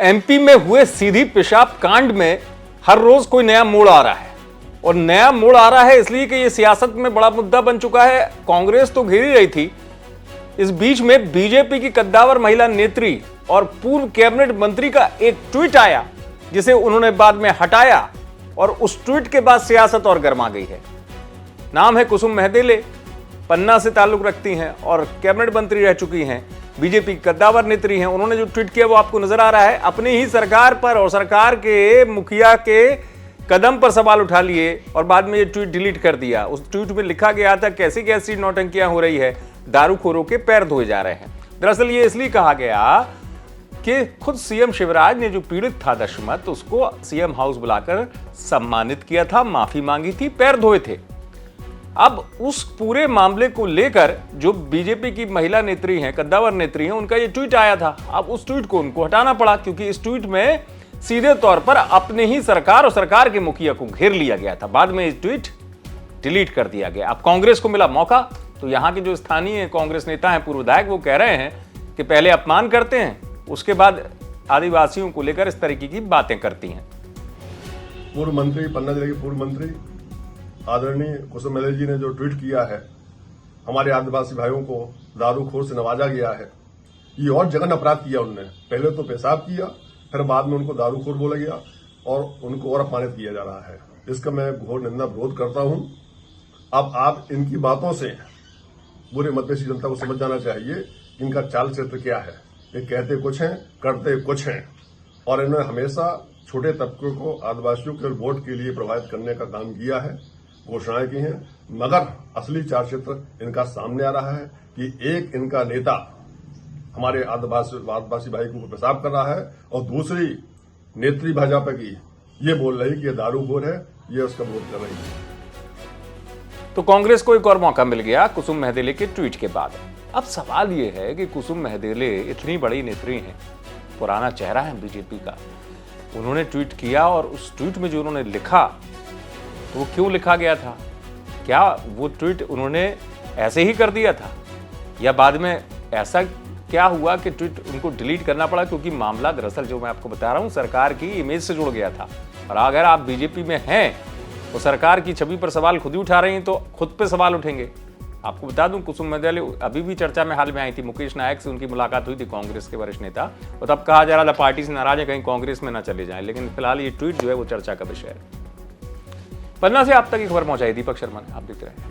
MP में हुए सीधी पेशाब कांड में हर रोज कोई नया मोड़ आ रहा है, और नया मोड़ आ रहा है इसलिए कि यह सियासत में बड़ा मुद्दा बन चुका है। कांग्रेस तो घेर ही रही थी, इस बीच में बीजेपी की कद्दावर महिला नेत्री और पूर्व कैबिनेट मंत्री का एक ट्वीट आया जिसे उन्होंने बाद में हटाया, और उस ट्वीट के बाद सियासत और गर्मा गई है। नाम है कुसुम महदेले, पन्ना से ताल्लुक रखती हैं और कैबिनेट मंत्री रह चुकी हैं, बीजेपी की कद्दावर नेत्री हैं। उन्होंने जो ट्वीट किया वो आपको नजर आ रहा है, अपनी ही सरकार पर और सरकार के मुखिया के कदम पर सवाल उठा लिए और बाद में ये ट्वीट डिलीट कर दिया। उस ट्वीट में लिखा गया था कैसी कैसी नौटंकियां हो रही है, दारूखोरों के पैर धोए जा रहे हैं। दरअसल ये इसलिए कहा गया कि खुद सीएम शिवराज ने जो पीड़ित था दशमत, उसको सीएम हाउस बुलाकर सम्मानित किया था, माफी मांगी थी, पैर धोए थे। अब उस पूरे मामले को लेकर जो बीजेपी की महिला नेत्री हैं, कद्दावर नेत्री हैं, उनका ये ट्वीट आया था। अब उस ट्वीट को उनको हटाना पड़ा क्योंकि इस ट्वीट में सीधे तौर पर अपने ही सरकार और सरकार के मुखिया को घेर लिया गया था। बाद में इस ट्वीट डिलीट कर दिया गया। अब कांग्रेस को मिला मौका, तो यहां के जो स्थानीय कांग्रेस नेता हैं, पूर्व विधायक, वो कह रहे हैं कि पहले अपमान करते हैं, उसके बाद आदिवासियों को लेकर इस तरीके की बातें करती हैं। पूर्व मंत्री, पन्ना जिले के पूर्व मंत्री आदरणीय कुसुम महदेले जी ने जो ट्वीट किया है, हमारे आदिवासी भाइयों को दारूखोर से नवाजा गया है, ये और जघन्य अपराध किया उन्होंने। पहले तो पेशाब किया, फिर बाद में उनको दारूखोर बोला गया और उनको और अपमानित किया जा रहा है। इसका मैं घोर निंदा विरोध करता हूं। अब आप इनकी बातों से बुरे मध्यस्थी जनता को समझ जाना चाहिए इनका चाल चरित्र क्या है। ये कहते कुछ हैं, करते कुछ हैं, और इन्होंने हमेशा छोटे तबके को, आदिवासियों के वोट के लिए प्रभावित करने का काम किया है, घोषणाएं की हैं, मगर असली चाल चित्र इनका सामने आ रहा है कि एक इनका नेता हमारे आदिवासी भाई को पेशाब कर रहा है और दूसरी नेत्री भाजपा की ये बोल रही कि ये दारूखोर है, ये उसका विरोध कर रही है। तो कांग्रेस को एक और मौका मिल गया कुसुम महदेले के ट्वीट के बाद। अब सवाल यह है कि कुसुम महदेले इतनी बड़ी नेत्री हैं, पुराना चेहरा है बीजेपी का, उन्होंने ट्वीट किया और उस ट्वीट में जो उन्होंने लिखा तो वो क्यों लिखा गया था? क्या वो ट्वीट उन्होंने ऐसे ही कर दिया था, या बाद में ऐसा क्या हुआ कि ट्वीट उनको डिलीट करना पड़ा? क्योंकि मामला दरअसल जो मैं आपको बता रहा हूं सरकार की इमेज से जुड़ गया था, और अगर आप बीजेपी में हैं तो सरकार की छवि पर सवाल खुद ही उठा रही हैं तो खुद पे सवाल उठेंगे। आपको बता दूं कुसुम महदेले अभी भी चर्चा में हाल में आई थी, मुकेश नायक से उनकी मुलाकात हुई थी, कांग्रेस के वरिष्ठ नेता, और तब कहा जा रहा था पार्टी से नाराज है, कहीं कांग्रेस में ना चले जाएं, लेकिन फिलहाल ये ट्वीट जो है वो चर्चा का विषय है। पन्ना से आप तक एक खबर पहुंचाई दीपक शर्मा ने, आप देखते रहे।